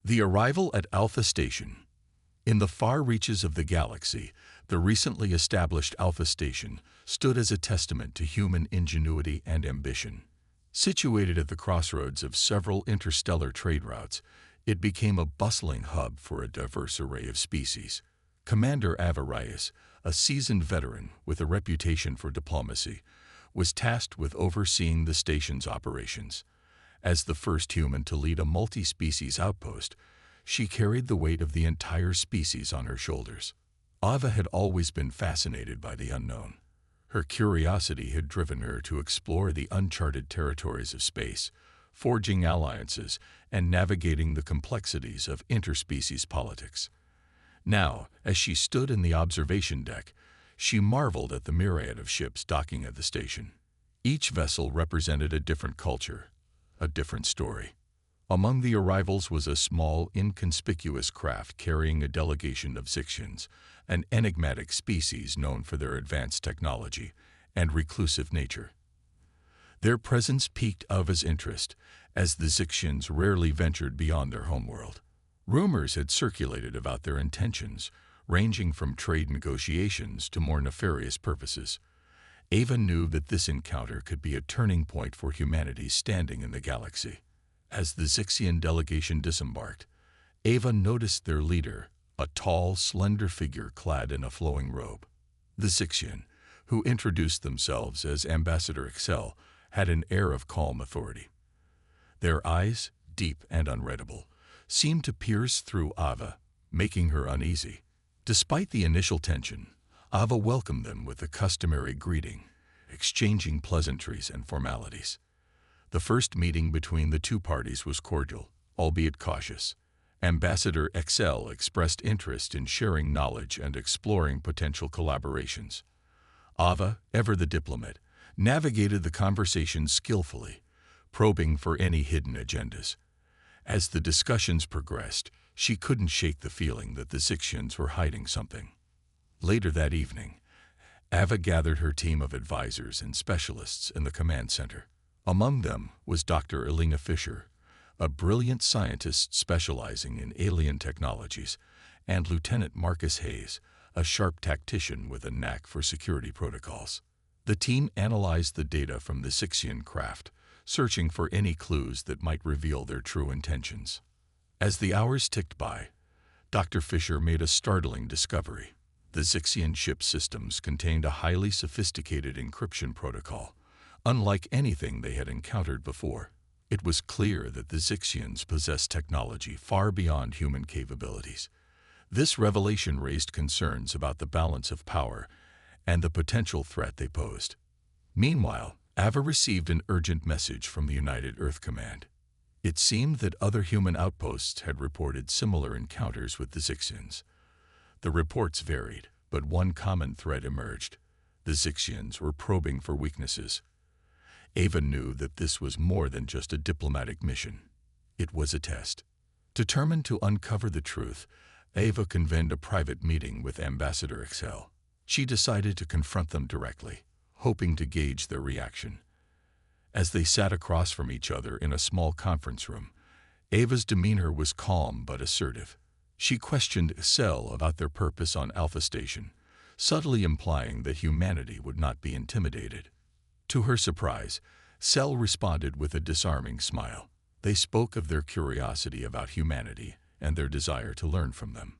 The arrival at Alpha Station. In the far reaches of the galaxy, the recently established Alpha Station stood as a testament to human ingenuity and ambition. Situated at the crossroads of several interstellar trade routes, it became a bustling hub for a diverse array of species. Commander Avarius, a seasoned veteran with a reputation for diplomacy, was tasked with overseeing the station's operations. As the first human to lead a multi-species outpost, she carried the weight of the entire species on her shoulders. Ava had always been fascinated by the unknown. Her curiosity had driven her to explore the uncharted territories of space, forging alliances and navigating the complexities of interspecies politics. Now, as she stood in the observation deck, she marveled at the myriad of ships docking at the station. Each vessel represented a different culture, a different story. Among the arrivals was a small, inconspicuous craft carrying a delegation of Zixians, an enigmatic species known for their advanced technology and reclusive nature. Their presence piqued Ava's interest, as the Zixians rarely ventured beyond their homeworld. Rumors had circulated about their intentions, ranging from trade negotiations to more nefarious purposes. Ava knew that this encounter could be a turning point for humanity's standing in the galaxy. As the Zixian delegation disembarked, Ava noticed their leader, a tall, slender figure clad in a flowing robe. The Zixian, who introduced themselves as Ambassador Excel, had an air of calm authority. Their eyes, deep and unreadable, seemed to pierce through Ava, making her uneasy. Despite the initial tension, Ava welcomed them with the customary greeting, exchanging pleasantries and formalities. The first meeting between the two parties was cordial, albeit cautious. Ambassador Excel expressed interest in sharing knowledge and exploring potential collaborations. Ava, ever the diplomat, navigated the conversation skillfully, probing for any hidden agendas. As the discussions progressed, she couldn't shake the feeling that the Zixians were hiding something. Later that evening, Ava gathered her team of advisors and specialists in the command center. Among them was Dr. Elena Fisher, a brilliant scientist specializing in alien technologies, and Lieutenant Marcus Hayes, a sharp tactician with a knack for security protocols. The team analyzed the data from the Zixian craft, searching for any clues that might reveal their true intentions. As the hours ticked by, Dr. Fisher made a startling discovery. The Zixian ship systems contained a highly sophisticated encryption protocol, unlike anything they had encountered before. It was clear that the Zixians possessed technology far beyond human capabilities. This revelation raised concerns about the balance of power and the potential threat they posed. Meanwhile, Ava received an urgent message from the United Earth Command. It seemed that other human outposts had reported similar encounters with the Zixians. The reports varied, but one common thread emerged. The Zixians were probing for weaknesses. Ava knew that this was more than just a diplomatic mission. It was a test. Determined to uncover the truth, Ava convened a private meeting with Ambassador Excel. She decided to confront them directly, hoping to gauge their reaction. As they sat across from each other in a small conference room, Ava's demeanor was calm but assertive. She questioned Excel about their purpose on Alpha Station, subtly implying that humanity would not be intimidated. To her surprise, Cell responded with a disarming smile. They spoke of their curiosity about humanity and their desire to learn from them.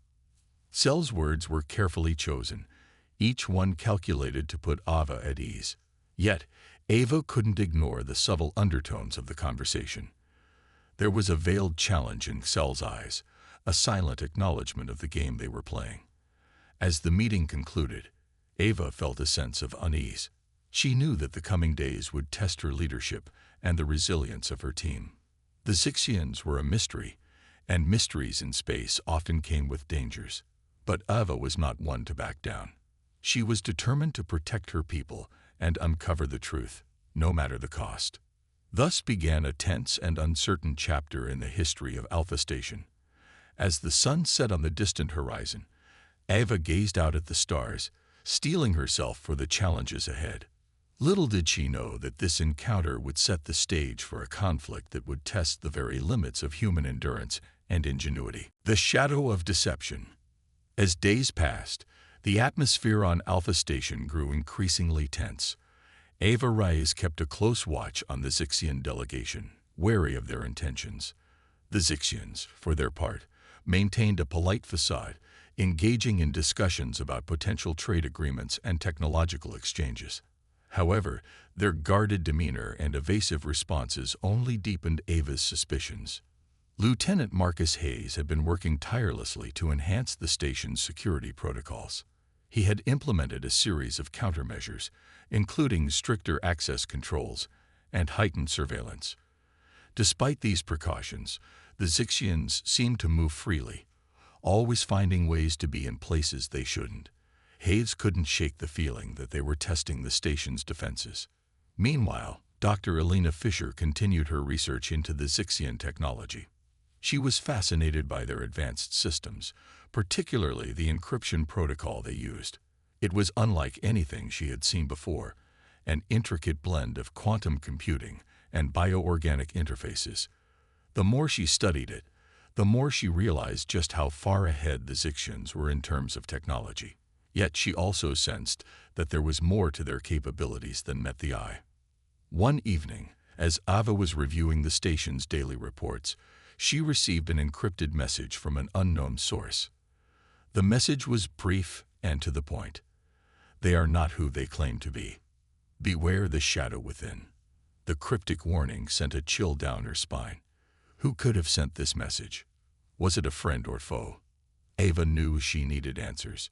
Cell's words were carefully chosen, each one calculated to put Ava at ease. Yet, Ava couldn't ignore the subtle undertones of the conversation. There was a veiled challenge in Cell's eyes, a silent acknowledgement of the game they were playing. As the meeting concluded, Ava felt a sense of unease. She knew that the coming days would test her leadership and the resilience of her team. The Zixians were a mystery, and mysteries in space often came with dangers. But Ava was not one to back down. She was determined to protect her people and uncover the truth, no matter the cost. Thus began a tense and uncertain chapter in the history of Alpha Station. As the sun set on the distant horizon, Ava gazed out at the stars, steeling herself for the challenges ahead. Little did she know that this encounter would set the stage for a conflict that would test the very limits of human endurance and ingenuity. The shadow of deception. As days passed, the atmosphere on Alpha Station grew increasingly tense. Ava Reyes kept a close watch on the Zixian delegation, wary of their intentions. The Zixians, for their part, maintained a polite facade, engaging in discussions about potential trade agreements and technological exchanges. However, their guarded demeanor and evasive responses only deepened Ava's suspicions. Lieutenant Marcus Hayes had been working tirelessly to enhance the station's security protocols. He had implemented a series of countermeasures, including stricter access controls and heightened surveillance. Despite these precautions, the Zixians seemed to move freely, always finding ways to be in places they shouldn't. Hayes couldn't shake the feeling that they were testing the station's defenses. Meanwhile, Dr. Elena Fisher continued her research into the Zixian technology. She was fascinated by their advanced systems, particularly the encryption protocol they used. It was unlike anything she had seen before, an intricate blend of quantum computing and bioorganic interfaces. The more she studied it, the more she realized just how far ahead the Zixians were in terms of technology. Yet she also sensed that there was more to their capabilities than met the eye. One evening, as Ava was reviewing the station's daily reports, she received an encrypted message from an unknown source. The message was brief and to the point. They are not who they claim to be. Beware the shadow within. The cryptic warning sent a chill down her spine. Who could have sent this message? Was it a friend or foe? Ava knew she needed answers.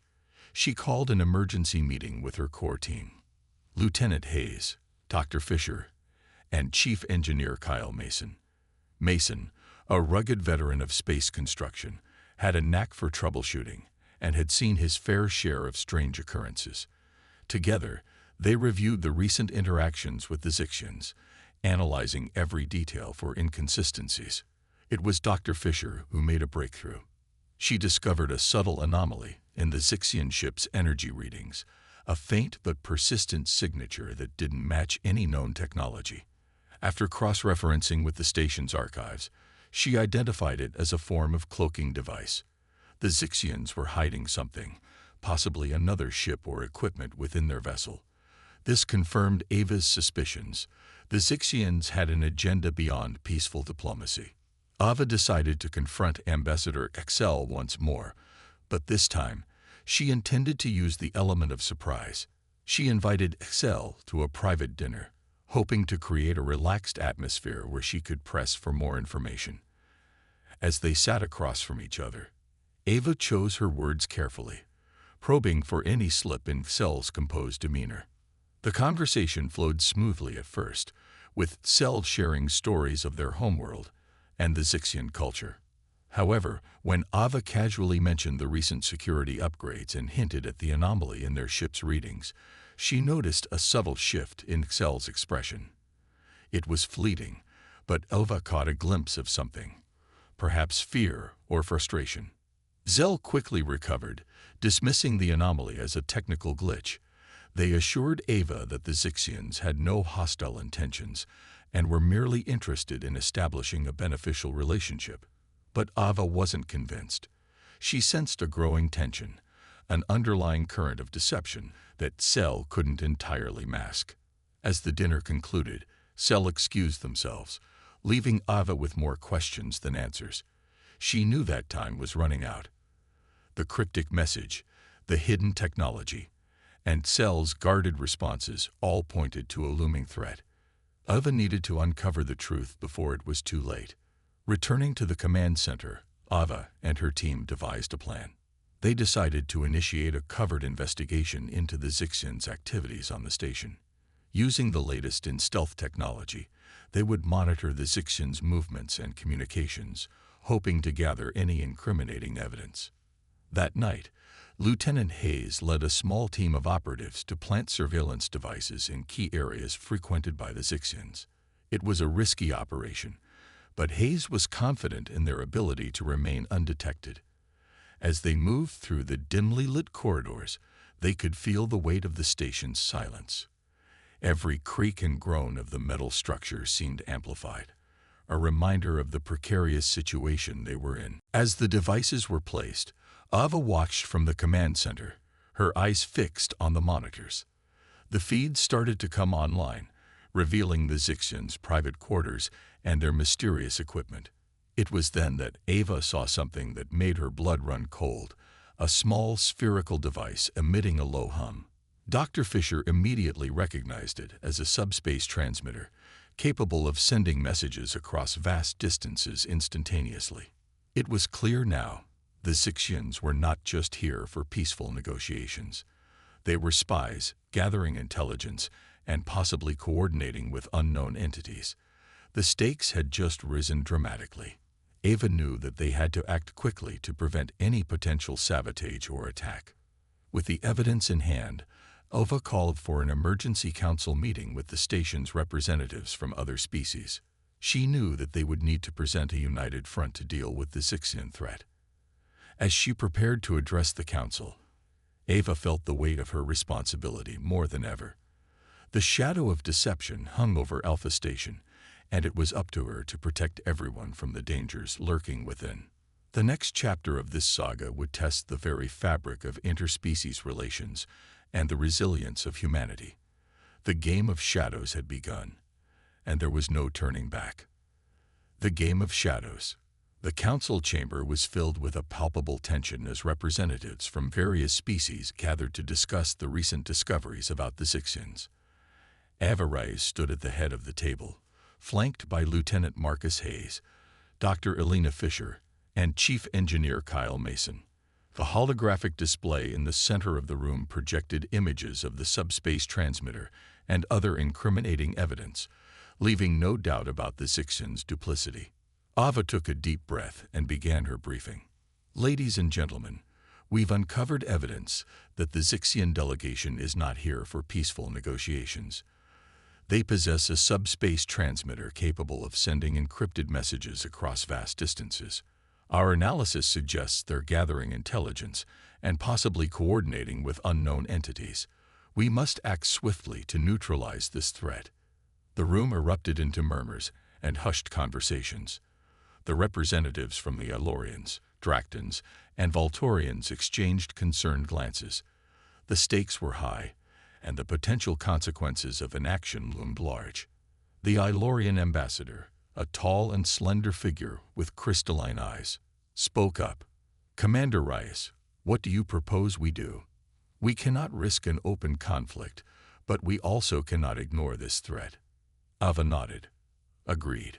She called an emergency meeting with her core team. Lieutenant Hayes, Dr. Fisher, and Chief Engineer Kyle Mason. Mason, a rugged veteran of space construction, had a knack for troubleshooting and had seen his fair share of strange occurrences. Together, they reviewed the recent interactions with the Zixians, analyzing every detail for inconsistencies. It was Dr. Fisher who made a breakthrough. She discovered a subtle anomaly in the Zixian ship's energy readings, a faint but persistent signature that didn't match any known technology. After cross-referencing with the station's archives, she identified it as a form of cloaking device. The Zixians were hiding something, possibly another ship or equipment within their vessel. This confirmed Ava's suspicions. The Zixians had an agenda beyond peaceful diplomacy. Ava decided to confront Ambassador Excel once more, but this time, she intended to use the element of surprise. She invited Excel to a private dinner, hoping to create a relaxed atmosphere where she could press for more information. As they sat across from each other, Ava chose her words carefully, probing for any slip in Excel's composed demeanor. The conversation flowed smoothly at first, with Cell sharing stories of their homeworld and the Zixian culture. However, when Ava casually mentioned the recent security upgrades and hinted at the anomaly in their ship's readings, she noticed a subtle shift in Excel's expression. It was fleeting, but Ava caught a glimpse of something, perhaps fear or frustration. Zell quickly recovered, dismissing the anomaly as a technical glitch. They assured Ava that the Zixians had no hostile intentions and were merely interested in establishing a beneficial relationship. But Ava wasn't convinced. She sensed a growing tension, an underlying current of deception that Cell couldn't entirely mask. As the dinner concluded, Cell excused themselves, leaving Ava with more questions than answers. She knew that time was running out. The cryptic message, the hidden technology, and Cell's guarded responses all pointed to a looming threat. Ava needed to uncover the truth before it was too late. Returning to the command center, Ava and her team devised a plan. They decided to initiate a covert investigation into the Zixians' activities on the station. Using the latest in stealth technology, they would monitor the Zixians' movements and communications, hoping to gather any incriminating evidence. That night, Lieutenant Hayes led a small team of operatives to plant surveillance devices in key areas frequented by the Zixians. It was a risky operation, but Hayes was confident in their ability to remain undetected. As they moved through the dimly lit corridors, they could feel the weight of the station's silence. Every creak and groan of the metal structure seemed amplified, a reminder of the precarious situation they were in. As the devices were placed, Ava watched from the command center, her eyes fixed on the monitors. The feeds started to come online, revealing the Zixians' private quarters and their mysterious equipment. It was then that Ava saw something that made her blood run cold, a small spherical device emitting a low hum. Dr. Fisher immediately recognized it as a subspace transmitter, capable of sending messages across vast distances instantaneously. It was clear now, the Zixians were not just here for peaceful negotiations. They were spies, gathering intelligence, and possibly coordinating with unknown entities. The stakes had just risen dramatically. Ava knew that they had to act quickly to prevent any potential sabotage or attack. With the evidence in hand, Ava called for an emergency council meeting with the station's representatives from other species. She knew that they would need to present a united front to deal with the Zixian threat. As she prepared to address the council, Ava felt the weight of her responsibility more than ever. The shadow of deception hung over Alpha Station, and it was up to her to protect everyone from the dangers lurking within. The next chapter of this saga would test the very fabric of interspecies relations and the resilience of humanity. The game of shadows had begun, and there was no turning back. The game of shadows. The council chamber was filled with a palpable tension as representatives from various species gathered to discuss the recent discoveries about the Zixians. Ava Reyes stood at the head of the table, flanked by Lieutenant Marcus Hayes, Dr. Elena Fisher, and Chief Engineer Kyle Mason. The holographic display in the center of the room projected images of the subspace transmitter and other incriminating evidence, leaving no doubt about the Zixians' duplicity. Ava took a deep breath and began her briefing. Ladies and gentlemen, we've uncovered evidence that the Zixian delegation is not here for peaceful negotiations. They possess a subspace transmitter capable of sending encrypted messages across vast distances. Our analysis suggests they're gathering intelligence and possibly coordinating with unknown entities. We must act swiftly to neutralize this threat. The room erupted into murmurs and hushed conversations. The representatives from the Alorians, Dractans, and Volturians exchanged concerned glances. The stakes were high, and the potential consequences of inaction loomed large. The Ilorian ambassador, a tall and slender figure with crystalline eyes, spoke up. Commander Reyes, what do you propose we do? We cannot risk an open conflict, but we also cannot ignore this threat. Ava nodded. Agreed.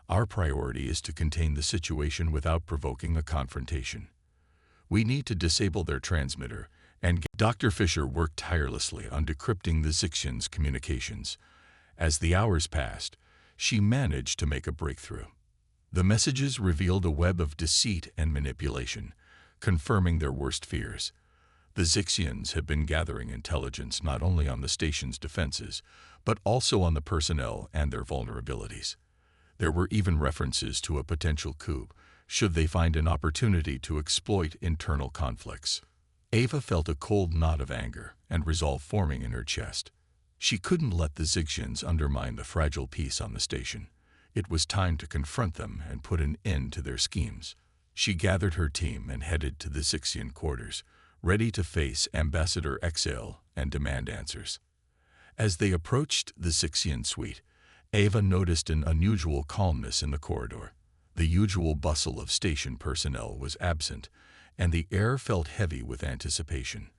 Our priority is to contain the situation without provoking a confrontation. We need to disable their transmitter, and Dr. Fisher worked tirelessly on decrypting the Zixians' communications. As the hours passed, she managed to make a breakthrough. The messages revealed a web of deceit and manipulation, confirming their worst fears. The Zixians have been gathering intelligence not only on the station's defenses, but also on the personnel and their vulnerabilities. There were even references to a potential coup, should they find an opportunity to exploit internal conflicts. Ava felt a cold knot of anger and resolve forming in her chest. She couldn't let the Zixians undermine the fragile peace on the station. It was time to confront them and put an end to their schemes. She gathered her team and headed to the Zixian quarters, ready to face Ambassador XL and demand answers. As they approached the Zixian suite, Ava noticed an unusual calmness in the corridor. The usual bustle of station personnel was absent, and the air felt heavy with anticipation.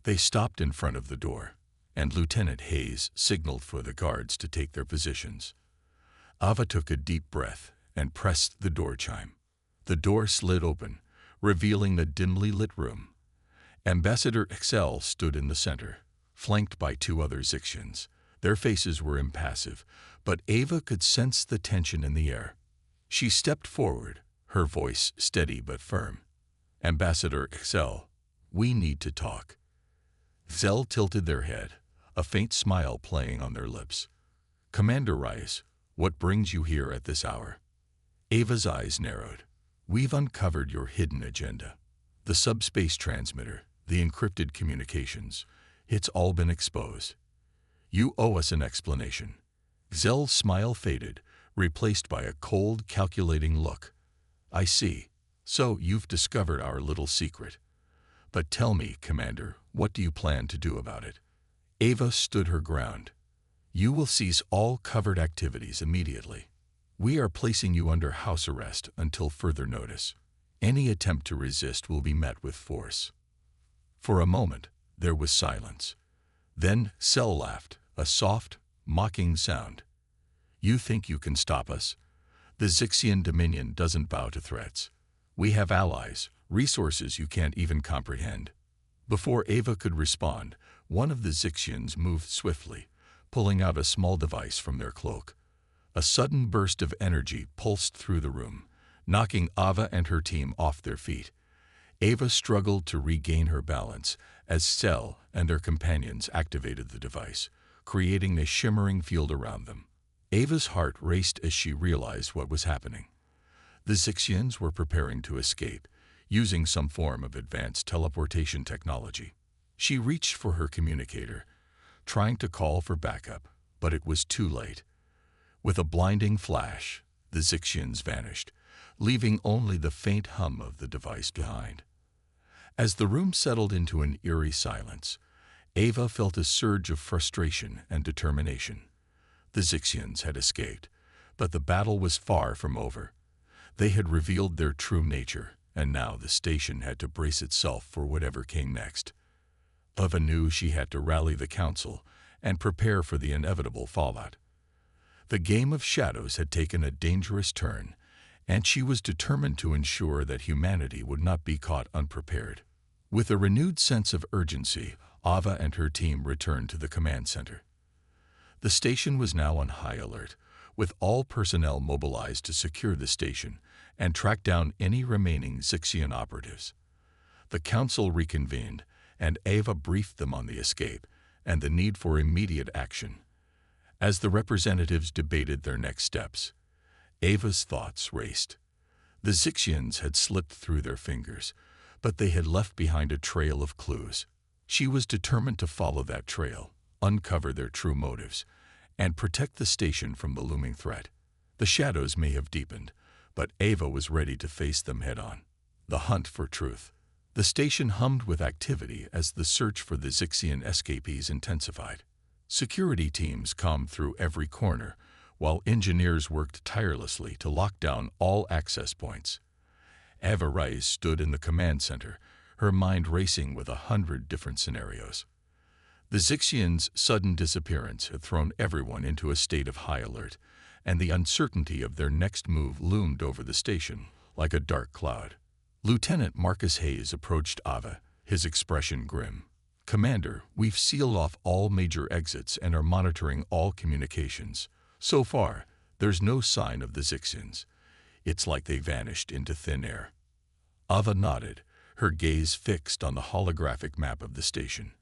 They stopped in front of the door, and Lieutenant Hayes signaled for the guards to take their positions. Ava took a deep breath and pressed the door chime. The door slid open, revealing a dimly lit room. Ambassador XL stood in the center, flanked by two other Zixians. Their faces were impassive, but Ava could sense the tension in the air. She stepped forward, her voice steady but firm. Ambassador XL, we need to talk. XL tilted their head, a faint smile playing on their lips. Commander Reyes, what brings you here at this hour? Ava's eyes narrowed. We've uncovered your hidden agenda. The subspace transmitter, the encrypted communications. It's all been exposed. You owe us an explanation. XL's smile faded, replaced by a cold, calculating look. I see. So you've discovered our little secret. But tell me, Commander, what do you plan to do about it? Ava stood her ground. You will cease all covered activities immediately. We are placing you under house arrest until further notice. Any attempt to resist will be met with force. For a moment, there was silence. Then Cell laughed, a soft, mocking sound. You think you can stop us? The Zixian Dominion doesn't bow to threats. We have allies, resources you can't even comprehend. Before Ava could respond, one of the Zixians moved swiftly, pulling out a small device from their cloak. A sudden burst of energy pulsed through the room, knocking Ava and her team off their feet. Ava struggled to regain her balance as Cell and their companions activated the device, creating a shimmering field around them. Ava's heart raced as she realized what was happening. The Zixians were preparing to escape, using some form of advanced teleportation technology. She reached for her communicator, trying to call for backup, but it was too late. With a blinding flash, the Zixians vanished, leaving only the faint hum of the device behind. As the room settled into an eerie silence, Ava felt a surge of frustration and determination. The Zixians had escaped, but the battle was far from over. They had revealed their true nature, and now the station had to brace itself for whatever came next. Ava knew she had to rally the council and prepare for the inevitable fallout. The game of shadows had taken a dangerous turn, and she was determined to ensure that humanity would not be caught unprepared. With a renewed sense of urgency, Ava and her team returned to the command center. The station was now on high alert, with all personnel mobilized to secure the station and track down any remaining Zixian operatives. The council reconvened, and Ava briefed them on the escape and the need for immediate action. As the representatives debated their next steps, Ava's thoughts raced. The Zixians had slipped through their fingers, but they had left behind a trail of clues. She was determined to follow that trail, uncover their true motives, and protect the station from the looming threat. The shadows may have deepened, but Ava was ready to face them head-on. The hunt for truth. The station hummed with activity as the search for the Zixian escapees intensified. Security teams combed through every corner, while engineers worked tirelessly to lock down all access points. Ava Rice stood in the command center, her mind racing with 100 different scenarios. The Zixians' sudden disappearance had thrown everyone into a state of high alert, and the uncertainty of their next move loomed over the station like a dark cloud. Lieutenant Marcus Hayes approached Ava, his expression grim. "Commander, we've sealed off all major exits and are monitoring all communications. So far, there's no sign of the Zixians. It's like they vanished into thin air." Ava nodded, her gaze fixed on the holographic map of the station.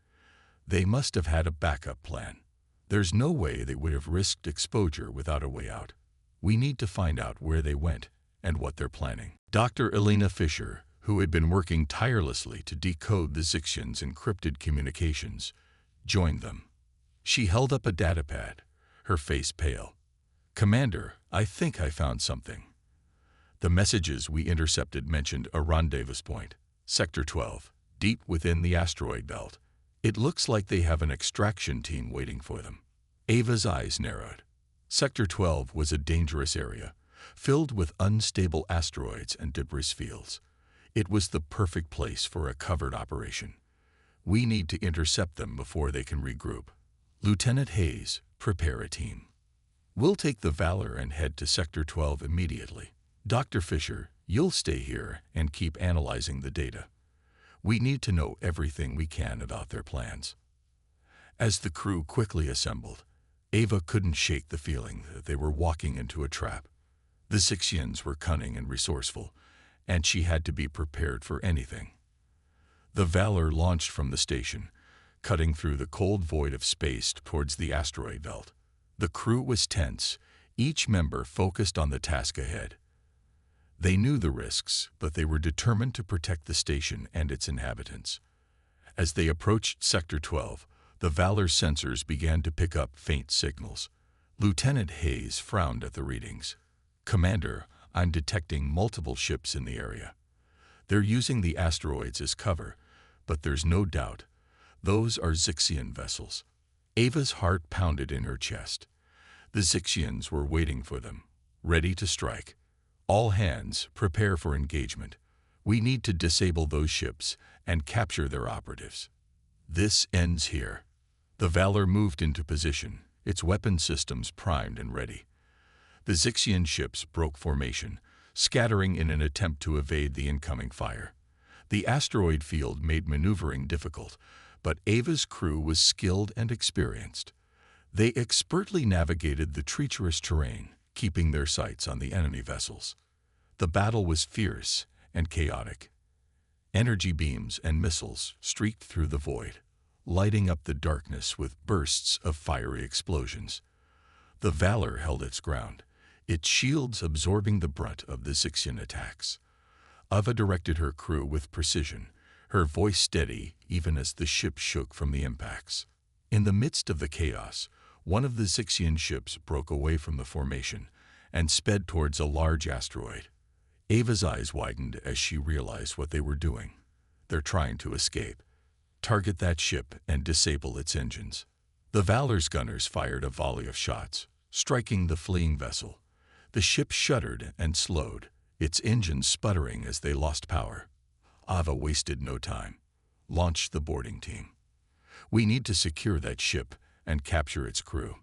They must have had a backup plan. There's no way they would have risked exposure without a way out. We need to find out where they went and what they're planning. Dr. Elena Fisher, who had been working tirelessly to decode the Zixians' encrypted communications, joined them. She held up a datapad, her face pale. "Commander, I think I found something." The messages we intercepted mentioned a rendezvous point, Sector 12, deep within the asteroid belt. It looks like they have an extraction team waiting for them. Ava's eyes narrowed. Sector 12 was a dangerous area, filled with unstable asteroids and debris fields. It was the perfect place for a covert operation. We need to intercept them before they can regroup. Lieutenant Hayes, prepare a team. We'll take the Valor and head to Sector 12 immediately. Dr. Fisher, you'll stay here and keep analyzing the data. We need to know everything we can about their plans. As the crew quickly assembled, Ava couldn't shake the feeling that they were walking into a trap. The Zixians were cunning and resourceful, and she had to be prepared for anything. The Valor launched from the station, cutting through the cold void of space towards the asteroid belt. The crew was tense, each member focused on the task ahead. They knew the risks, but they were determined to protect the station and its inhabitants. As they approached Sector 12, the Valor's sensors began to pick up faint signals. Lieutenant Hayes frowned at the readings. "Commander, I'm detecting multiple ships in the area. They're using the asteroids as cover, but there's no doubt those are Zixian vessels." Ava's heart pounded in her chest. The Zixians were waiting for them, ready to strike. "All hands, prepare for engagement. We need to disable those ships and capture their operatives." "This ends here." The Valor moved into position, its weapon systems primed and ready. The Zixian ships broke formation, scattering in an attempt to evade the incoming fire. The asteroid field made maneuvering difficult, but Ava's crew was skilled and experienced. They expertly navigated the treacherous terrain, keeping their sights on the enemy vessels. The battle was fierce and chaotic. Energy beams and missiles streaked through the void, lighting up the darkness with bursts of fiery explosions. The Valor held its ground, its shields absorbing the brunt of the Zixian attacks. Ava directed her crew with precision, her voice steady even as the ship shook from the impacts. In the midst of the chaos, one of the Zixian ships broke away from the formation and sped towards a large asteroid. Ava's eyes widened as she realized what they were doing. "They're trying to escape. Target that ship and disable its engines." The Valor's gunners fired a volley of shots, striking the fleeing vessel. The ship shuddered and slowed, its engines sputtering as they lost power. Ava wasted no time. "Launch the boarding team. We need to secure that ship and capture its crew."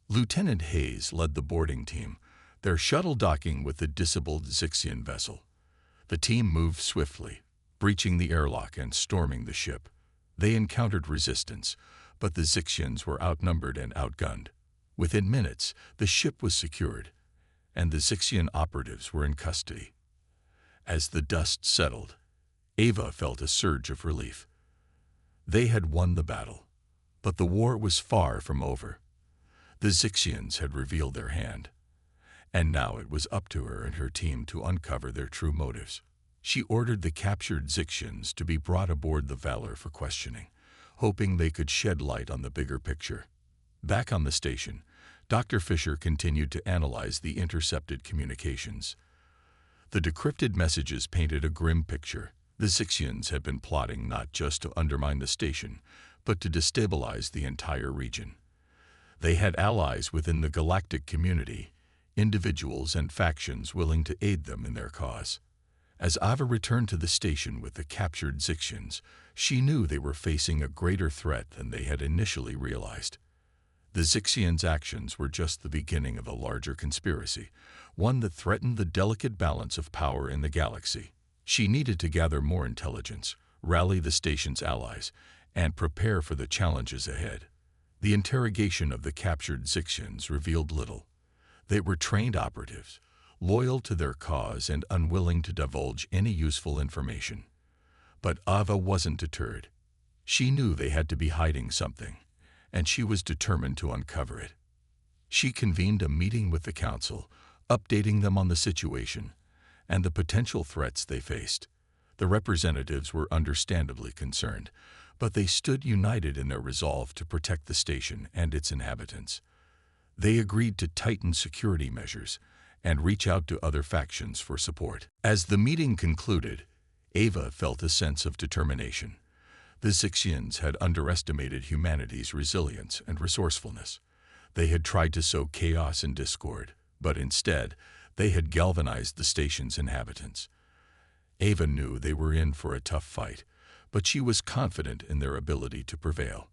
Lieutenant Hayes led the boarding team, their shuttle docking with the disabled Zixian vessel. The team moved swiftly, breaching the airlock and storming the ship. They encountered resistance, but the Zixians were outnumbered and outgunned. Within minutes, the ship was secured, and the Zixian operatives were in custody. As the dust settled, Ava felt a surge of relief. They had won the battle, but the war was far from over. The Zixians had revealed their hand, and now it was up to her and her team to uncover their true motives. She ordered the captured Zixians to be brought aboard the Valor for questioning, hoping they could shed light on the bigger picture. Back on the station, Dr. Fisher continued to analyze the intercepted communications. The decrypted messages painted a grim picture. The Zixians had been plotting not just to undermine the station, but to destabilize the entire region. They had allies within the galactic community, individuals and factions willing to aid them in their cause. As Ava returned to the station with the captured Zixians, she knew they were facing a greater threat than they had initially realized. The Zixians' actions were just the beginning of a larger conspiracy, one that threatened the delicate balance of power in the galaxy. She needed to gather more intelligence, rally the station's allies, and prepare for the challenges ahead. The interrogation of the captured Zixians revealed little. They were trained operatives, loyal to their cause and unwilling to divulge any useful information. But Ava wasn't deterred. She knew they had to be hiding something, and she was determined to uncover it. She convened a meeting with the council, updating them on the situation and the potential threats they faced. The representatives were understandably concerned, but they stood united in their resolve to protect the station and its inhabitants. They agreed to tighten security measures and reach out to other factions for support. As the meeting concluded, Ava felt a sense of determination. The Zixians had underestimated humanity's resilience and resourcefulness. They had tried to sow chaos and discord, but instead, they had galvanized the station's inhabitants. Ava knew they were in for a tough fight, but she was confident in their ability to prevail.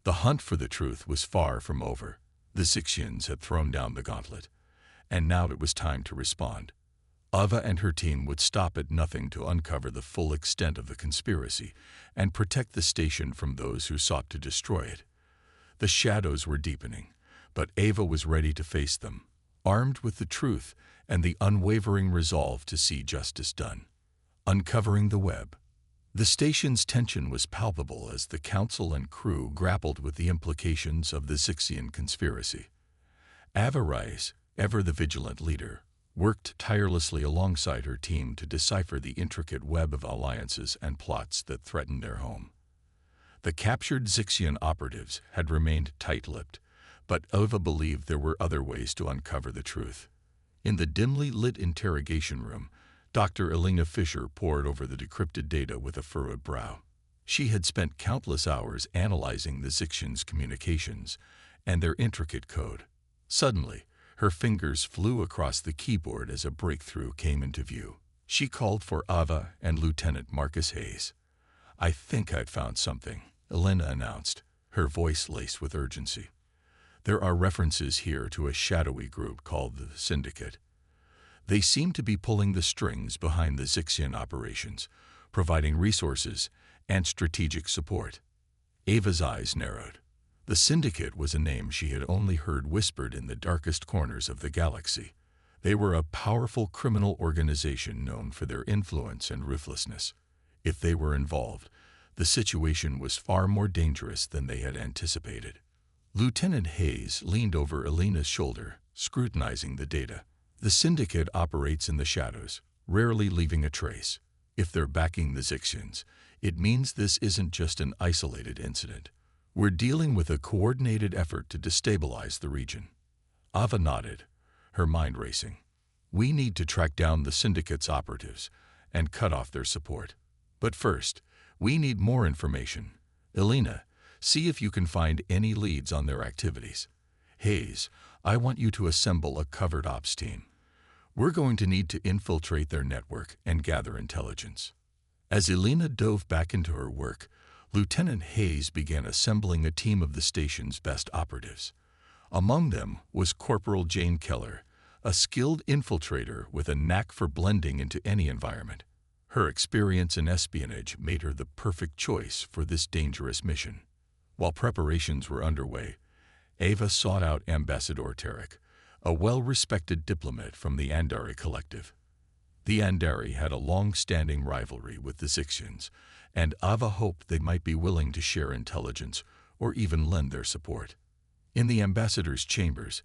The hunt for the truth was far from over. The Zixians had thrown down the gauntlet, and now it was time to respond. Ava and her team would stop at nothing to uncover the full extent of the conspiracy and protect the station from those who sought to destroy it. The shadows were deepening, but Ava was ready to face them, armed with the truth and the unwavering resolve to see justice done. Uncovering the web. The station's tension was palpable as the council and crew grappled with the implications of the Zixian conspiracy. Ava Rice, ever the vigilant leader, worked tirelessly alongside her team to decipher the intricate web of alliances and plots that threatened their home. The captured Zixian operatives had remained tight-lipped, But Ava believed there were other ways to uncover the truth. In the dimly lit interrogation room, Dr. Elena Fisher pored over the decrypted data with a furrowed brow. She had spent countless hours analyzing the Zixians' communications and their intricate code. Suddenly, her fingers flew across the keyboard as a breakthrough came into view. She called for Ava and Lieutenant Marcus Hayes. "I think I've found something," Elena announced, her voice laced with urgency. "There are references here to a shadowy group called the Syndicate. They seem to be pulling the strings behind the Zixian operations, providing resources and strategic support." Ava's eyes narrowed. The Syndicate was a name she had only heard whispered in the darkest corners of the galaxy. They were a powerful criminal organization known for their influence and ruthlessness. If they were involved, the situation was far more dangerous than they had anticipated. Lieutenant Hayes leaned over Elena's shoulder, scrutinizing the data. "The Syndicate operates in the shadows, rarely leaving a trace. If they're backing the Zixians, it means this isn't just an isolated incident. We're dealing with a coordinated effort to destabilize the region." Ava nodded, her mind racing. "We need to track down the Syndicate's operatives and cut off their support. But first, we need more information. Elena, see if you can find any leads on their activities. Hayes, I want you to assemble a covered ops team. We're going to need to infiltrate their network and gather intelligence." As Elena dove back into her work, Lieutenant Hayes began assembling a team of the station's best operatives. Among them was Corporal Jane Keller, a skilled infiltrator with a knack for blending into any environment. Her experience in espionage made her the perfect choice for this dangerous mission. While preparations were underway, Ava sought out Ambassador Tarek, a well-respected diplomat from the Andari Collective. The Andari had a long-standing rivalry with the Zixians, and Ava hoped they might be willing to share intelligence or even lend their support. In the ambassador's chambers,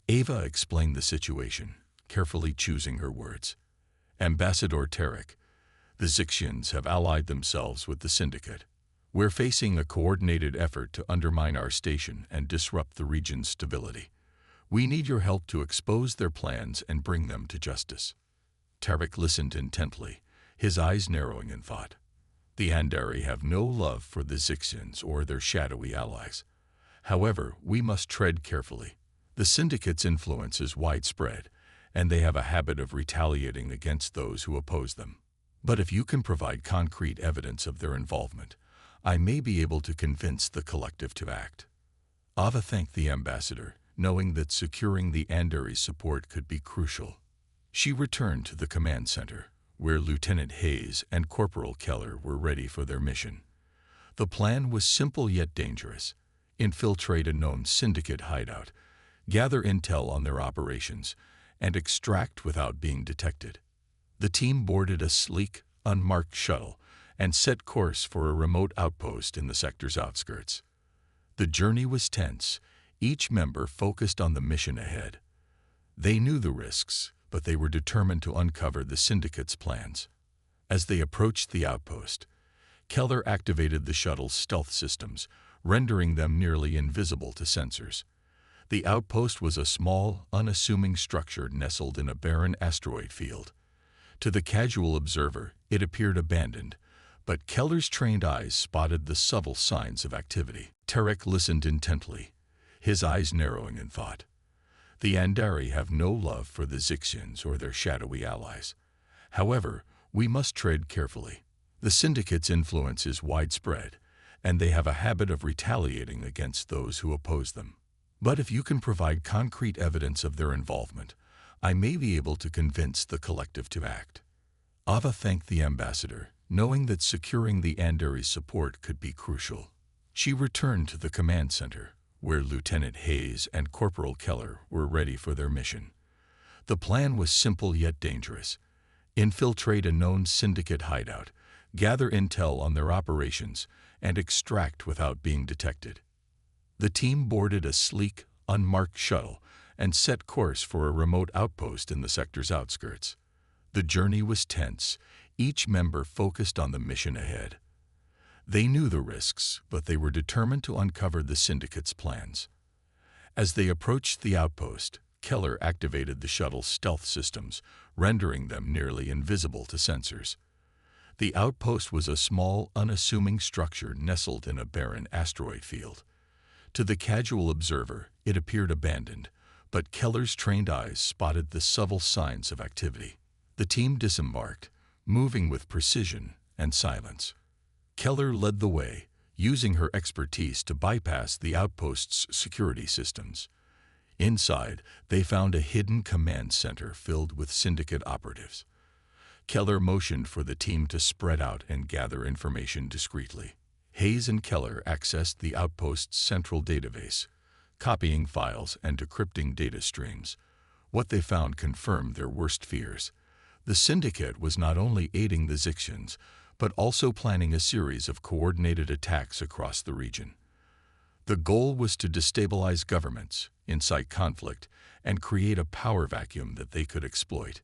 Ava explained the situation, carefully choosing her words. "Ambassador Tarek, the Zixians have allied themselves with the Syndicate. We're facing a coordinated effort to undermine our station and disrupt the region's stability. We need your help to expose their plans and bring them to justice." Tarek listened intently, his eyes narrowing in thought. The Andari have no love for the Zixians or their shadowy allies. However, we must tread carefully. The Syndicate's influence is widespread, and they have a habit of retaliating against those who oppose them. But if you can provide concrete evidence of their involvement, I may be able to convince the Collective to act. Ava thanked the ambassador, knowing that securing the Andari's support could be crucial. She returned to the command center, where Lieutenant Hayes and Corporal Keller were ready for their mission. The plan was simple yet dangerous. Infiltrate a known Syndicate hideout, gather intel on their operations, and extract without being detected. The team boarded a sleek, unmarked shuttle and set course for a remote outpost in the sector's outskirts. The journey was tense, each member focused on the mission ahead. They knew the risks, but they were determined to uncover the Syndicate's plans. As they approached the outpost, Keller activated the shuttle's stealth systems, rendering them nearly invisible to sensors. The outpost was a small, unassuming structure nestled in a barren asteroid field. To the casual observer, it appeared abandoned, but Keller's trained eyes spotted the subtle signs of activity. Tarek listened intently, his eyes narrowing in thought. The Andari have no love for the Zixians or their shadowy allies. However, we must tread carefully. The Syndicate's influence is widespread, and they have a habit of retaliating against those who oppose them. But if you can provide concrete evidence of their involvement, I may be able to convince the Collective to act. Ava thanked the ambassador, knowing that securing the Andari's support could be crucial. She returned to the command center, where Lieutenant Hayes and Corporal Keller were ready for their mission. The plan was simple yet dangerous. Infiltrate a known Syndicate hideout, gather intel on their operations, and extract without being detected. The team boarded a sleek, unmarked shuttle and set course for a remote outpost in the sector's outskirts. The journey was tense, each member focused on the mission ahead. They knew the risks, but they were determined to uncover the Syndicate's plans. As they approached the outpost, Keller activated the shuttle's stealth systems, rendering them nearly invisible to sensors. The outpost was a small, unassuming structure nestled in a barren asteroid field. To the casual observer, it appeared abandoned, but Keller's trained eyes spotted the subtle signs of activity. The team disembarked, moving with precision and silence. Keller led the way, using her expertise to bypass the outpost's security systems. Inside, they found a hidden command center filled with syndicate operatives. Keller motioned for the team to spread out and gather information discreetly. Hayes and Keller accessed the outpost's central database, copying files and decrypting data streams. What they found confirmed their worst fears. The syndicate was not only aiding the Zixians, but also planning a series of coordinated attacks across the region. The goal was to destabilize governments, incite conflict, and create a power vacuum that they could exploit.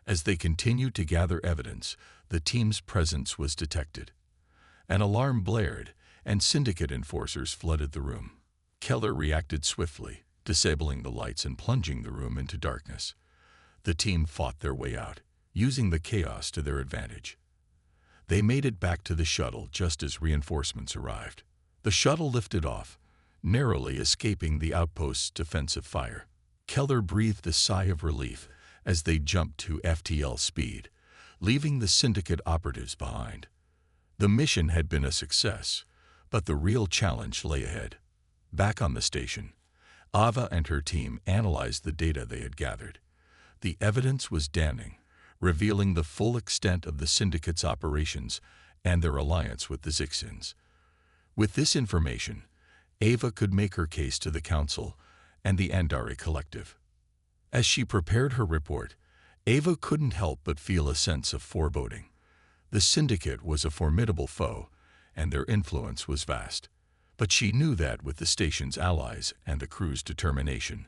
As they continued to gather evidence, the team's presence was detected. An alarm blared, and syndicate enforcers flooded the room. Keller reacted swiftly, disabling the lights and plunging the room into darkness. The team fought their way out, using the chaos to their advantage. They made it back to the shuttle just as reinforcements arrived. The shuttle lifted off, narrowly escaping the outpost's defensive fire. Keller breathed a sigh of relief as they jumped to FTL speed, leaving the syndicate operatives behind. The mission had been a success, but the real challenge lay ahead. Back on the station, Ava and her team analyzed the data they had gathered. The evidence was damning, revealing the full extent of the syndicate's operations and their alliance with the Zixians. With this information, Ava could make her case to the Council and the Andari Collective. As she prepared her report, Ava couldn't help but feel a sense of foreboding. The syndicate was a formidable foe, and their influence was vast. But she knew that with the station's allies and the crew's determination,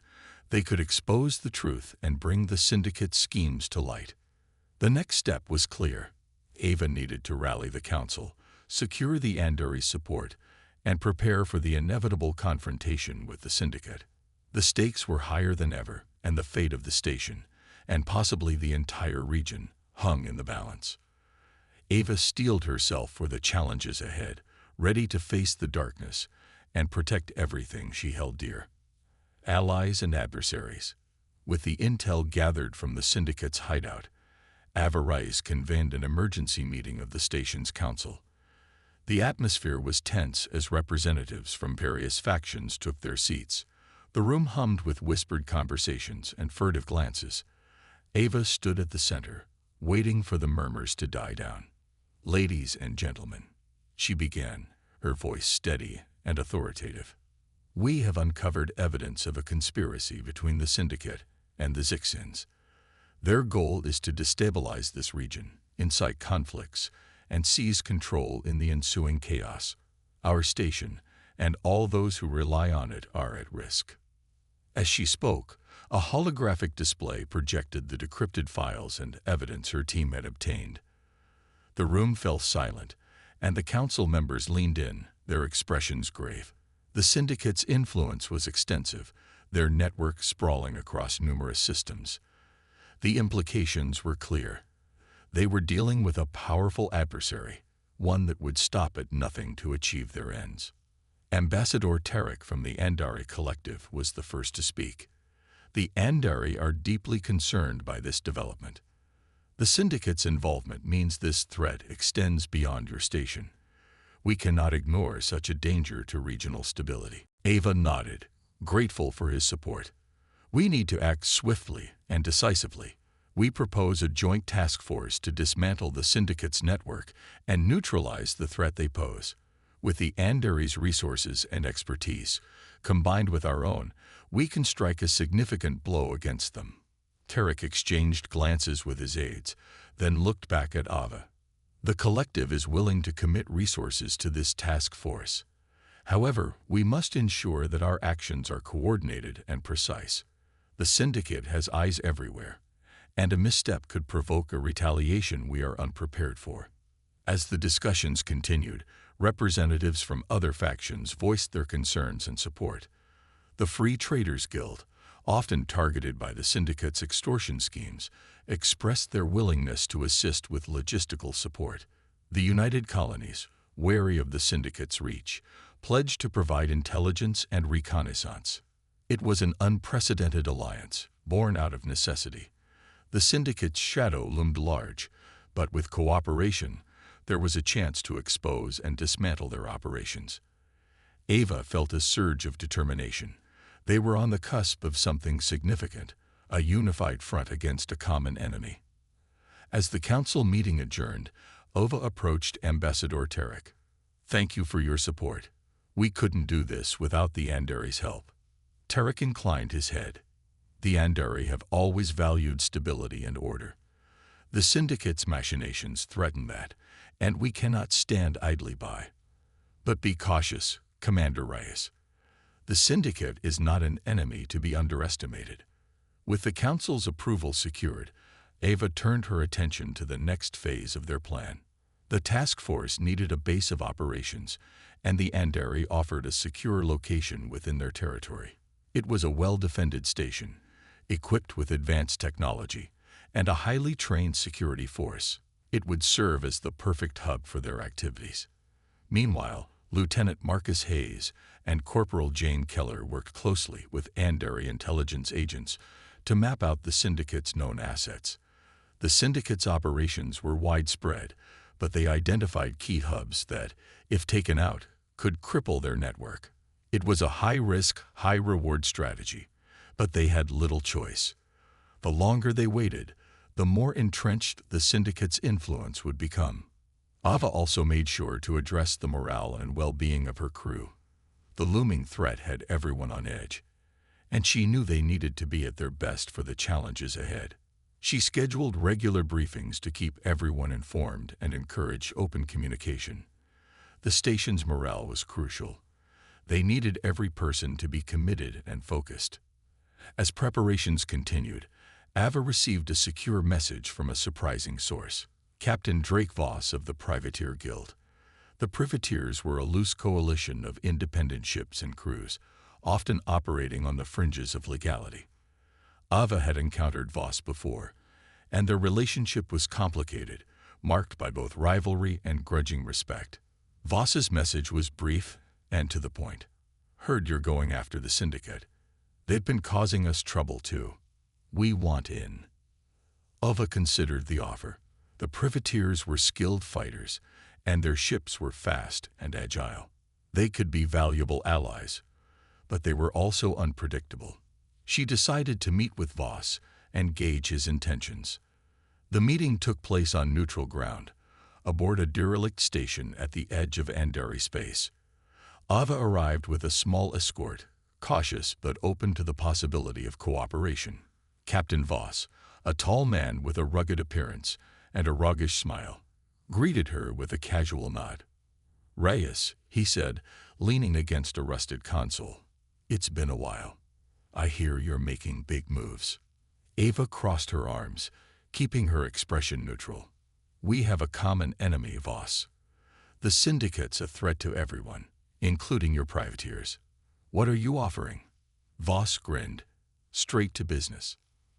they could expose the truth and bring the syndicate's schemes to light. The next step was clear. Ava needed to rally the Council, secure the Andari's support, and prepare for the inevitable confrontation with the syndicate. The stakes were higher than ever, and the fate of the station, and possibly the entire region, hung in the balance. Ava steeled herself for the challenges ahead, ready to face the darkness and protect everything she held dear. Allies and adversaries. With the intel gathered from the syndicate's hideout, Ava Rice convened an emergency meeting of the station's council. The atmosphere was tense as representatives from various factions took their seats. The room hummed with whispered conversations and furtive glances. Ava stood at the center, waiting for the murmurs to die down. "Ladies and gentlemen," she began, her voice steady and authoritative. "We have uncovered evidence of a conspiracy between the syndicate and the Zixians. Their goal is to destabilize this region, incite conflicts, and seize control in the ensuing chaos. Our station and all those who rely on it are at risk." As she spoke, a holographic display projected the decrypted files and evidence her team had obtained. The room fell silent, and the council members leaned in, their expressions grave. The syndicate's influence was extensive, their network sprawling across numerous systems. The implications were clear. They were dealing with a powerful adversary, one that would stop at nothing to achieve their ends. Ambassador Tarek from the Andari Collective was the first to speak. "The Andari are deeply concerned by this development. The syndicate's involvement means this threat extends beyond your station. We cannot ignore such a danger to regional stability." Ava nodded, grateful for his support. "We need to act swiftly and decisively. We propose a joint task force to dismantle the syndicate's network and neutralize the threat they pose. With the Andari's resources and expertise, combined with our own, we can strike a significant blow against them." Tarek exchanged glances with his aides, then looked back at Ava. "The collective is willing to commit resources to this task force. However, we must ensure that our actions are coordinated and precise. The syndicate has eyes everywhere, and a misstep could provoke a retaliation we are unprepared for." As the discussions continued, representatives from other factions voiced their concerns and support. The Free Traders Guild, often targeted by the syndicate's extortion schemes, expressed their willingness to assist with logistical support. The United Colonies, wary of the syndicate's reach, pledged to provide intelligence and reconnaissance. It was an unprecedented alliance, born out of necessity. The syndicate's shadow loomed large, but with cooperation, there was a chance to expose and dismantle their operations. Ava felt a surge of determination. They were on the cusp of something significant, a unified front against a common enemy. As the council meeting adjourned, Ova approached Ambassador Tarek. "Thank you for your support. We couldn't do this without the Andari's help." Tarek inclined his head. The Andari have always valued stability and order. The syndicate's machinations threaten that, and we cannot stand idly by. But be cautious, Commander Reyes. The syndicate is not an enemy to be underestimated. With the council's approval secured, Ava turned her attention to the next phase of their plan. The task force needed a base of operations, and the Andari offered a secure location within their territory. It was a well-defended station, equipped with advanced technology, and a highly trained security force. It would serve as the perfect hub for their activities. Meanwhile, Lieutenant Marcus Hayes and Corporal Jane Keller worked closely with Andari intelligence agents to map out the syndicate's known assets. The syndicate's operations were widespread, but they identified key hubs that, if taken out, could cripple their network. It was a high-risk, high-reward strategy, but they had little choice. The longer they waited, the more entrenched the syndicate's influence would become. Ava also made sure to address the morale and well-being of her crew. The looming threat had everyone on edge, and she knew they needed to be at their best for the challenges ahead. She scheduled regular briefings to keep everyone informed and encourage open communication. The station's morale was crucial. They needed every person to be committed and focused. As preparations continued, Ava received a secure message from a surprising source. Captain Drake Voss of the Privateer Guild. The privateers were a loose coalition of independent ships and crews, often operating on the fringes of legality. Ava had encountered Voss before, and their relationship was complicated, marked by both rivalry and grudging respect. Voss's message was brief and to the point. "Heard you're going after the syndicate. They've been causing us trouble too. We want in." Ava considered the offer. The privateers were skilled fighters, and their ships were fast and agile. They could be valuable allies, but they were also unpredictable. She decided to meet with Voss and gauge his intentions. The meeting took place on neutral ground, aboard a derelict station at the edge of Andari space. Ava arrived with a small escort, cautious but open to the possibility of cooperation. Captain Voss, a tall man with a rugged appearance and a roguish smile, greeted her with a casual nod. "Reyes," he said, leaning against a rusted console. "It's been a while. I hear you're making big moves." Ava crossed her arms, keeping her expression neutral. "We have a common enemy, Voss. The syndicate's a threat to everyone, including your privateers. What are you offering?" Voss grinned. "Straight to business.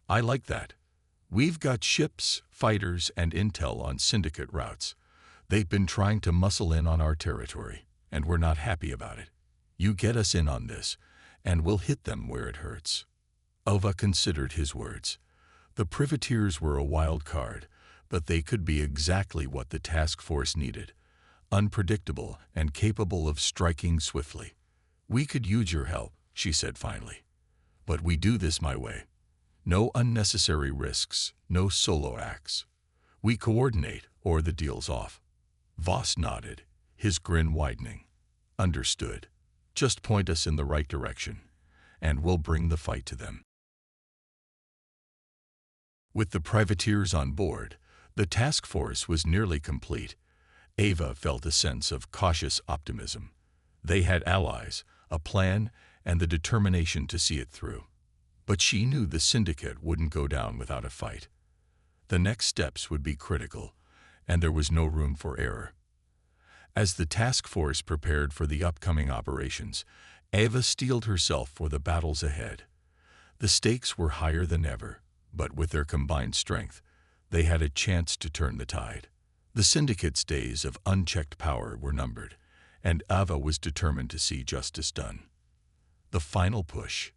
I like that. We've got ships, fighters, and intel on syndicate routes. They've been trying to muscle in on our territory, and we're not happy about it. You get us in on this, and we'll hit them where it hurts." Ova considered his words. The privateers were a wild card, but they could be exactly what the task force needed, unpredictable and capable of striking swiftly. "We could use your help," she said finally. "But we do this my way. No unnecessary risks, no solo acts. We coordinate, or the deal's off." Voss nodded, his grin widening. "Understood. Just point us in the right direction, and we'll bring the fight to them." With the privateers on board, the task force was nearly complete. Ava felt a sense of cautious optimism. They had allies, a plan, and the determination to see it through. But she knew the syndicate wouldn't go down without a fight. The next steps would be critical, and there was no room for error. As the task force prepared for the upcoming operations, Ava steeled herself for the battles ahead. The stakes were higher than ever, but with their combined strength, they had a chance to turn the tide. The Syndicate's days of unchecked power were numbered, and Ava was determined to see justice done. The final push.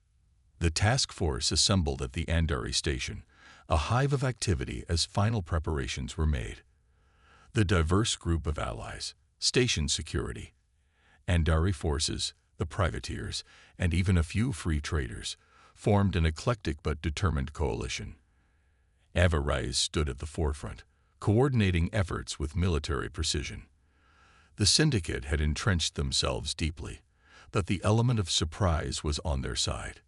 The task force assembled at the Andari station, a hive of activity as final preparations were made. The diverse group of allies, station security, Andari forces, the privateers, and even a few free traders, formed an eclectic but determined coalition. Ava Rise stood at the forefront, coordinating efforts with military precision. The Syndicate had entrenched themselves deeply, but the element of surprise was on their side.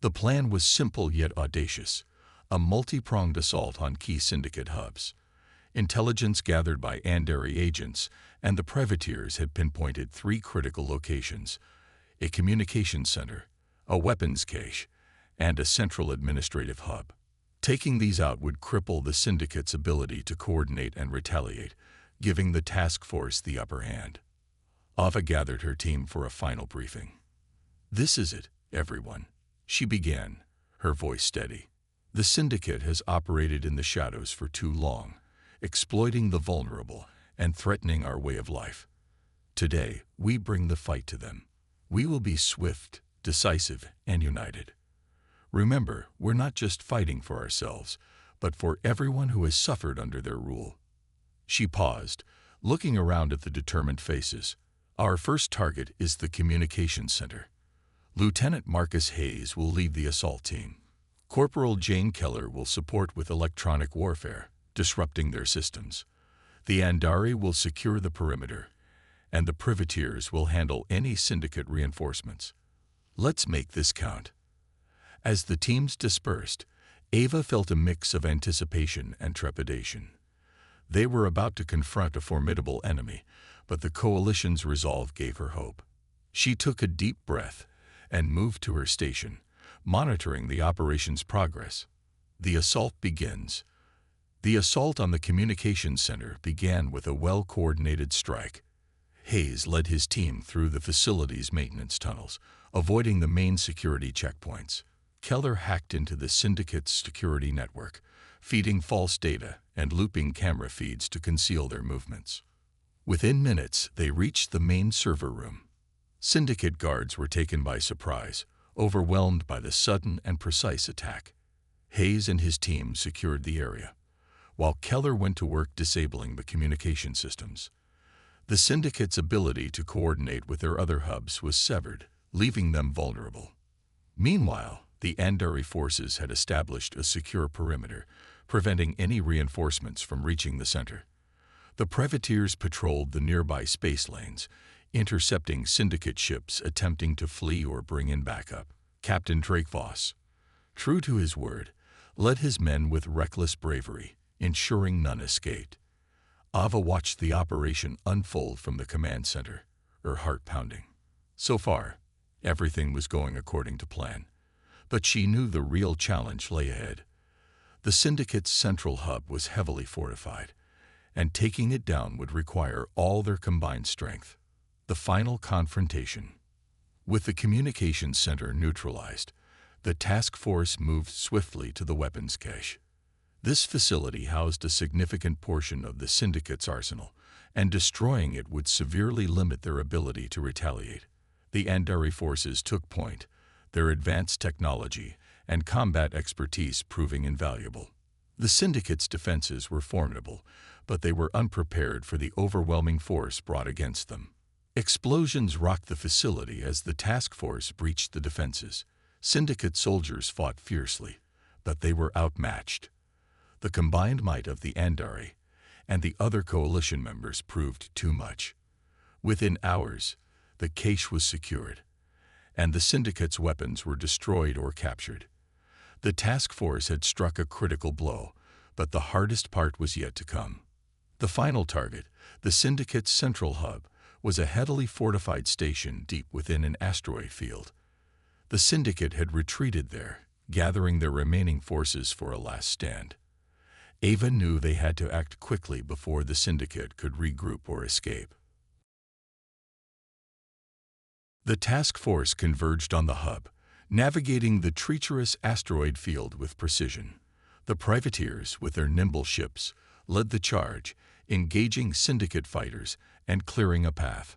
The plan was simple yet audacious, a multi-pronged assault on key Syndicate hubs. Intelligence gathered by Andari agents and the privateers had pinpointed 3 critical locations: a communications center, a weapons cache, and a central administrative hub. Taking these out would cripple the Syndicate's ability to coordinate and retaliate, giving the task force the upper hand. Ava gathered her team for a final briefing. "This is it, everyone," she began, her voice steady. "The Syndicate has operated in the shadows for too long, exploiting the vulnerable and threatening our way of life. Today, we bring the fight to them. We will be swift, decisive, and united. Remember, we're not just fighting for ourselves, but for everyone who has suffered under their rule." She paused, looking around at the determined faces. "Our first target is the communications center. Lieutenant Marcus Hayes will lead the assault team. Corporal Jane Keller will support with electronic warfare, disrupting their systems. The Andari will secure the perimeter, and the privateers will handle any Syndicate reinforcements. Let's make this count." As the teams dispersed, Ava felt a mix of anticipation and trepidation. They were about to confront a formidable enemy, but the coalition's resolve gave her hope. She took a deep breath and moved to her station, monitoring the operation's progress. The assault begins. The assault on the communications center began with a well-coordinated strike. Hayes led his team through the facility's maintenance tunnels, avoiding the main security checkpoints. Keller hacked into the Syndicate's security network, feeding false data and looping camera feeds to conceal their movements. Within minutes, they reached the main server room. Syndicate guards were taken by surprise, overwhelmed by the sudden and precise attack. Hayes and his team secured the area, while Keller went to work disabling the communication systems. The Syndicate's ability to coordinate with their other hubs was severed, leaving them vulnerable. Meanwhile, the Andari forces had established a secure perimeter, preventing any reinforcements from reaching the center. The privateers patrolled the nearby space lanes, intercepting Syndicate ships attempting to flee or bring in backup. Captain Drake Voss, true to his word, led his men with reckless bravery, ensuring none escaped. Ava watched the operation unfold from the command center, her heart pounding. So far, everything was going according to plan, but she knew the real challenge lay ahead. The Syndicate's central hub was heavily fortified, and taking it down would require all their combined strength. The final confrontation. With the communications center neutralized, the task force moved swiftly to the weapons cache. This facility housed a significant portion of the Syndicate's arsenal, and destroying it would severely limit their ability to retaliate. The Andari forces took point, their advanced technology and combat expertise proving invaluable. The Syndicate's defenses were formidable, but they were unprepared for the overwhelming force brought against them. Explosions rocked the facility as the task force breached the defenses. Syndicate soldiers fought fiercely, but they were outmatched. The combined might of the Andari and the other coalition members proved too much. Within hours, the cache was secured, and the Syndicate's weapons were destroyed or captured. The task force had struck a critical blow, but the hardest part was yet to come. The final target, the Syndicate's central hub, was a heavily fortified station deep within an asteroid field. The Syndicate had retreated there, gathering their remaining forces for a last stand. Ava knew they had to act quickly before the Syndicate could regroup or escape. The task force converged on the hub, navigating the treacherous asteroid field with precision. The privateers, with their nimble ships, led the charge, engaging Syndicate fighters and clearing a path.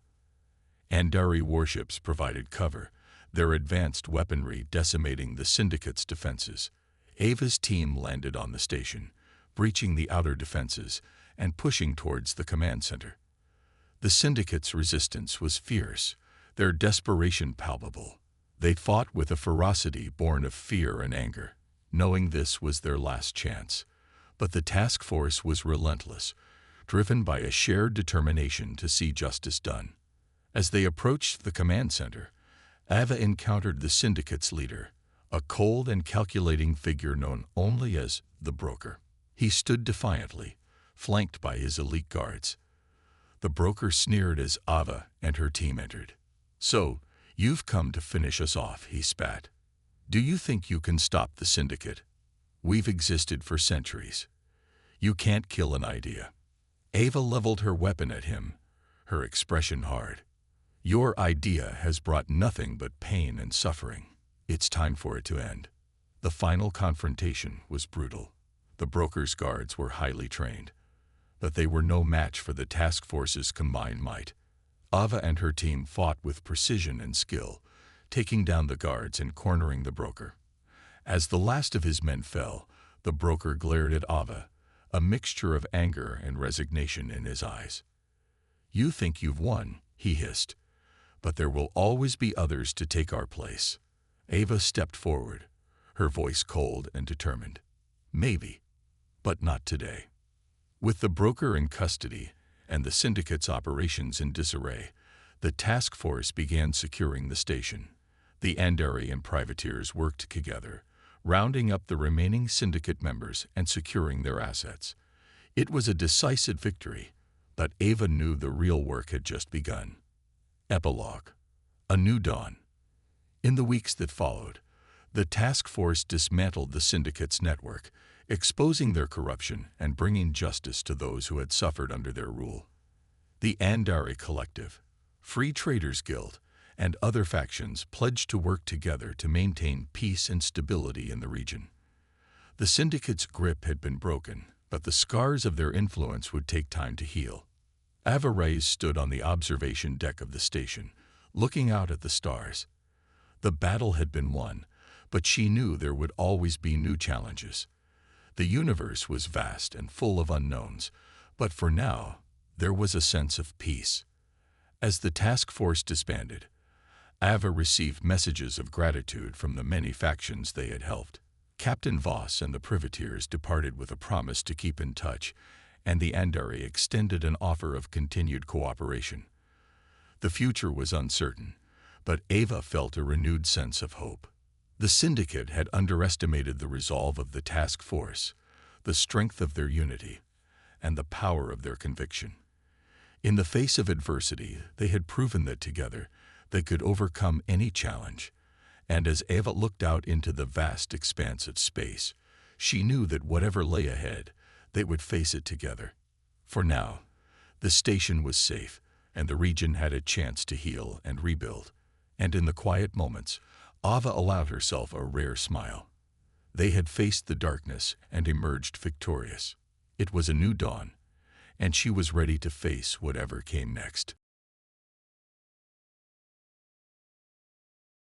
Andari warships provided cover, their advanced weaponry decimating the Syndicate's defenses. Ava's team landed on the station, breaching the outer defenses and pushing towards the command center. The Syndicate's resistance was fierce, their desperation palpable. They fought with a ferocity born of fear and anger, knowing this was their last chance. But the task force was relentless, driven by a shared determination to see justice done. As they approached the command center, Ava encountered the Syndicate's leader, a cold and calculating figure known only as the Broker. He stood defiantly, flanked by his elite guards. The Broker sneered as Ava and her team entered. "So, you've come to finish us off," he spat. "Do you think you can stop the Syndicate? We've existed for centuries. You can't kill an idea." Ava leveled her weapon at him, her expression hard. "Your idea has brought nothing but pain and suffering. It's time for it to end." The final confrontation was brutal. The Broker's guards were highly trained, but they were no match for the task force's combined might. Ava and her team fought with precision and skill, taking down the guards and cornering the Broker. As the last of his men fell, the Broker glared at Ava, a mixture of anger and resignation in his eyes. "You think you've won," he hissed, "but there will always be others to take our place." Ava stepped forward, her voice cold and determined. "Maybe, but not today." With the Broker in custody and the Syndicate's operations in disarray, the task force began securing the station. The Andari and privateers worked together, rounding up the remaining Syndicate members and securing their assets. It was a decisive victory, but Ava knew the real work had just begun. Epilogue: A New Dawn. In the weeks that followed, the task force dismantled the Syndicate's network, exposing their corruption and bringing justice to those who had suffered under their rule. The Andari Collective, Free Traders Guild, and other factions pledged to work together to maintain peace and stability in the region. The Syndicate's grip had been broken, but the scars of their influence would take time to heal. Ava Reyes stood on the observation deck of the station, looking out at the stars. The battle had been won, but she knew there would always be new challenges. The universe was vast and full of unknowns, but for now, there was a sense of peace. As the task force disbanded, Ava received messages of gratitude from the many factions they had helped. Captain Voss and the privateers departed with a promise to keep in touch, and the Andari extended an offer of continued cooperation. The future was uncertain, but Ava felt a renewed sense of hope. The Syndicate had underestimated the resolve of the task force, the strength of their unity, and the power of their conviction. In the face of adversity, they had proven that together they could overcome any challenge. And as Ava looked out into the vast expanse of space, she knew that whatever lay ahead, they would face it together. For now, the station was safe, and the region had a chance to heal and rebuild. And in the quiet moments, Ava allowed herself a rare smile. They had faced the darkness and emerged victorious. It was a new dawn, and she was ready to face whatever came next.